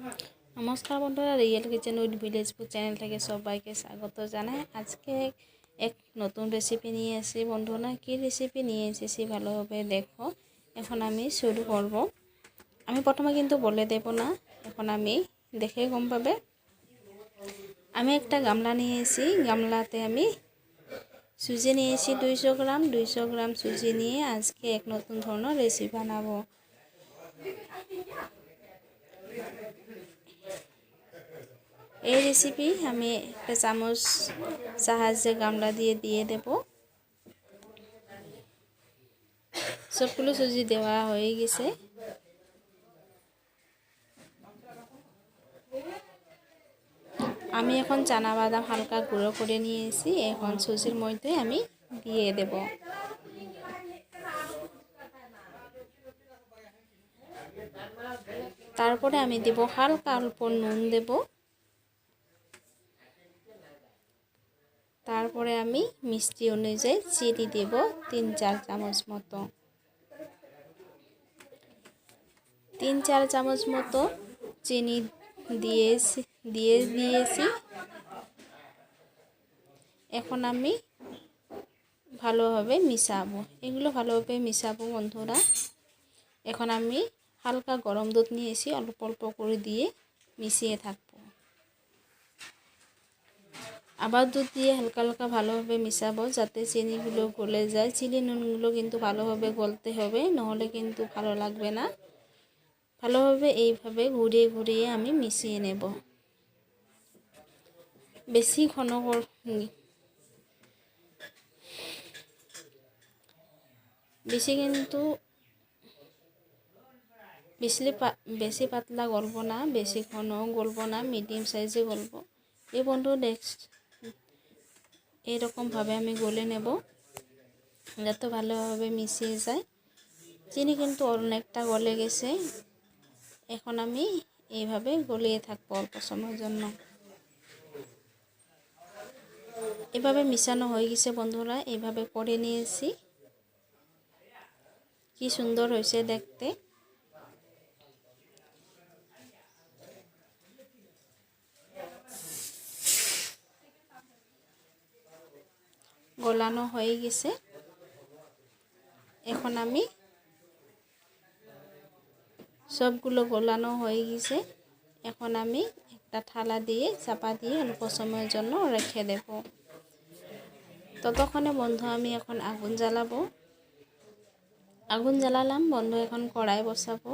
নমস্কার বন্ধুরা, real kitchen with village food channel থেকে সবাইকে স্বাগত জানাই। আজকে এক নতুন রেসিপি নিয়ে এসেছি বন্ধুরা। কি রেসিপি নিয়ে এসেছি ভালোভাবে দেখো। এখন আমি শুরু করব। আমি প্রথমে কিন্তু বলে দেব না, এখন আমি দেখে গম পাবে। আমি একটা গামলা নিয়েছি, গামলাতে আমি সুজি নিয়েছি 200 গ্রাম। 200 গ্রাম সুজি নিয়ে আজকে এক নতুন ধরনের রেসিপি বানাবো। এই রেসিপি আমি একটা চামচ সাহায্যে গামলা দিয়ে দেব। সবগুলো সুজি দেওয়া হয়ে গেছে। আমি এখন চানা বাদাম হালকা গুঁড়ো করে নিয়েছি, এখন সুজির মধ্যে আমি দিয়ে দেব। তারপরে আমি দেব হালকা অল্প নুন দেব। তারপরে আমি মিষ্টি অনুযায়ী চিনি দেব 3-4 চামচ মতো। 3-4 চামচ মতো চিনি দিয়েছি। এখন আমি ভালোভাবে মিশাবো, এগুলো ভালোভাবে মিশাবো বন্ধুরা। এখন আমি হালকা গরম দুধ নিয়েছি, অল্প অল্প করে দিয়ে মিশিয়ে থাকবো। আবার দুধ দিয়ে হালকা হালকা ভালোভাবে মিশাবো যাতে চিনিগুলো গলে যায়। চিনি নুনগুলো কিন্তু ভালোভাবে গলতে হবে, নাহলে কিন্তু ভালো লাগবে না। ভালোভাবে এইভাবে ঘুরিয়ে ঘুরিয়ে আমি মিশিয়ে নেব। বেশি ঘন বেশি পাতলা গলব না, বেশি ঘন গলব না, মিডিয়াম সাইজে গলব। এই বন্ধু নেক্সট এরকমভাবে আমি গলে নেব যাতে ভালোভাবে মিশিয়ে যায়। চিনি কিন্তু অনেকটা গলে গেছে। এখন আমি এইভাবে গলিয়ে থাকবো অল্প সময়ের জন্য। এভাবে মিশানো হয়ে গেছে বন্ধুরা, এইভাবে করে নিয়েছি। কি সুন্দর হয়েছে দেখতে। গলানো হয়ে গেছে। এখন আমি সবগুলো গলানো হয়ে গেছে। এখন আমি একটা থালা দিয়ে চাপা দিয়ে অল্প সময়ের জন্য রেখে দেব। ততক্ষণে বন্ধু আমি এখন আগুন জ্বালাবো। আগুন জ্বালালাম বন্ধু, এখন কড়াই বসাবো।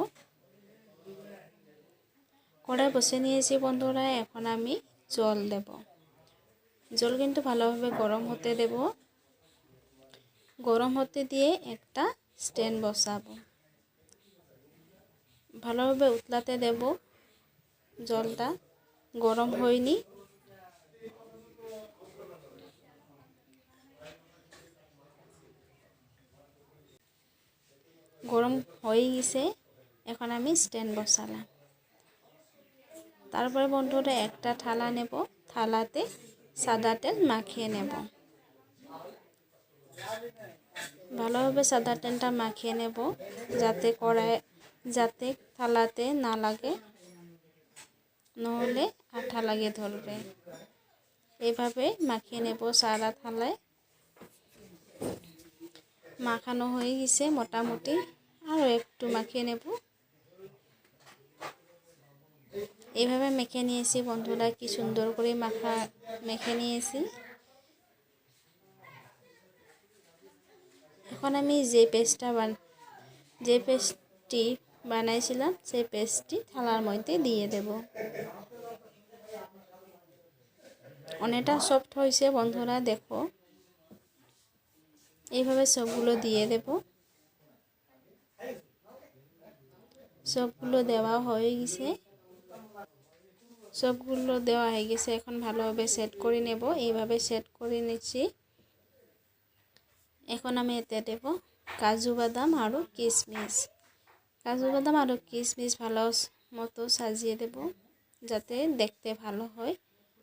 কড়াই বসে নিয়েছি বন্ধুরা। এখন আমি জল দেব। জল কিন্তু ভালোভাবে গরম হতে দেব। গরম হতে দিয়ে একটা স্ট্যান্ড বসাবো। ভালোভাবে উতলাতে দেব। জলটা গরম হয়নি। গরম হয়ে গেছে। এখন আমি স্ট্যান্ড বসালাম। তারপরে বন্ধুরা একটা থালা নেব, থালাতে সাদা তেল মাখিয়ে নেব। ভালোভাবে সাদা তেলটা মাখিয়ে নেব যাতে থালাতে না লাগে, নহলে আঠা লাগে ধরবে। এভাবে মাখিয়ে নেব সারা থালায়। মাখানো হয়ে গেছে মোটামুটি, আরও একটু মাখিয়ে নেব। এইভাবে মেখে নিয়েছি বন্ধুরা, কি সুন্দর করে মেখে নিয়েছি। এখন আমি যে পেস্টটি বানাইছিলাম সেই পেস্টটি থালার মধ্যে দিয়ে দেব। অনেকটা সফট হয়েছে বন্ধুরা, দেখো। এইভাবে সবগুলো দিয়ে দেব। সবগুলো দেওয়া হয়ে গেছে। এখন ভালোভাবে সেট করে নেব। এইভাবে সেট করে নিচ্ছি। এখন আমি এতে দেব কাজু বাদাম আরও কিশমিশ ভালো মতো সাজিয়ে দেব যাতে দেখতে ভালো হয়।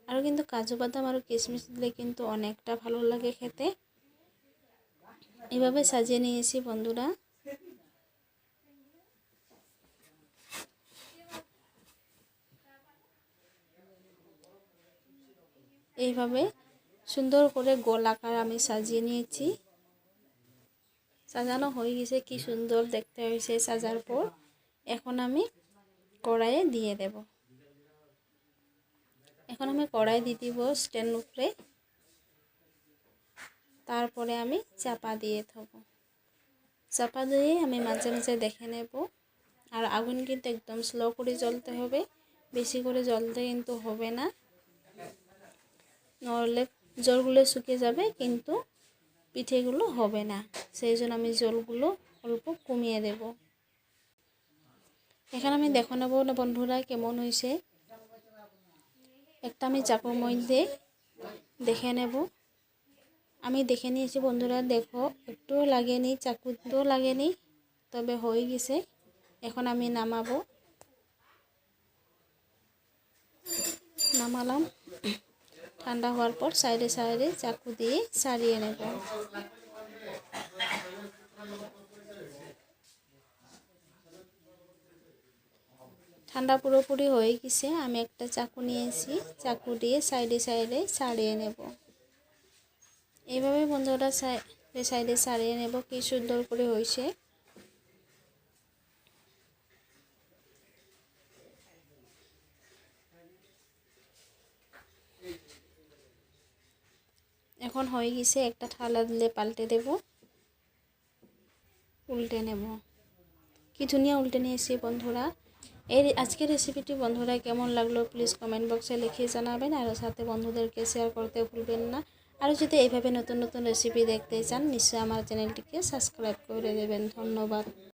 আর কিন্তু কাজু বাদাম আর কিশমিশ দিলে কিন্তু অনেকটা ভালো লাগে খেতে। এভাবে সাজিয়ে নিয়েছি বন্ধুরা। এইভাবে সুন্দর করে গোল আকার আমি সাজিয়ে নিয়েছি। সাজানো হয়ে গেছে, কি সুন্দর দেখতে হয়েছে সাজার পর। এখন আমি কড়াইয়ে দিয়ে দেব। এখন আমি কড়াই দিয়ে দিব স্ট্যান্ড উপরে, তারপরে আমি চাপা দিয়ে দেব। চাপা দিয়ে আমি মাঝে মাঝে দেখে নেব। আর আগুন কিন্তু একদম স্লো করে জ্বলতে হবে, বেশি করে জ্বলতে কিন্তু হবে না, নইলে জলগুলো শুকিয়ে যাবে কিন্তু পিঠেগুলো হবে না। সেই জন্য আমি জলগুলো অল্প কমিয়ে দেব। এখানে আমি দেখে নেব না বন্ধুরা কেমন হয়েছে। একটা আমি চাকুর মধ্যে দেখে নেব। আমি দেখে নিয়েছি বন্ধুরা, দেখো একটুও লাগেনি, চাকুতেও লাগেনি, তবে হয়ে গেছে। এখন আমি নামাবো। নামালাম, ঠান্ডা হওয়ার পর সাইডে সাইডে চাকু দিয়ে ছাড়িয়ে নেব। ঠান্ডা পুরোপুরি হয়ে গেছে। আমি একটা চাকু নিয়েছি, চাকু দিয়ে সাইডে সাইডে ছাড়িয়ে নেব। এইভাবে বন্ধুরা সাইডে সাইডে ছাড়িয়ে নেব। কি সুন্দর করে হয়েছে। এখন হয়ে গেছে, একটা থালা দিলে পাল্টে দেব, উল্টে নেব। কি ধুনিয়া উল্টে নিয়েছি বন্ধুরা। এই আজকের রেসিপিটি বন্ধুরা কেমন লাগলো প্লিজ কমেন্ট বক্সে লিখে জানাবেন, আর সাথে বন্ধুদেরকে শেয়ার করতে ভুলবেন না। আর যদি এইভাবে নতুন নতুন রেসিপি দেখতে চান নিশ্চয়ই আমার চ্যানেলটিকে সাবস্ক্রাইব করে দেবেন। ধন্যবাদ।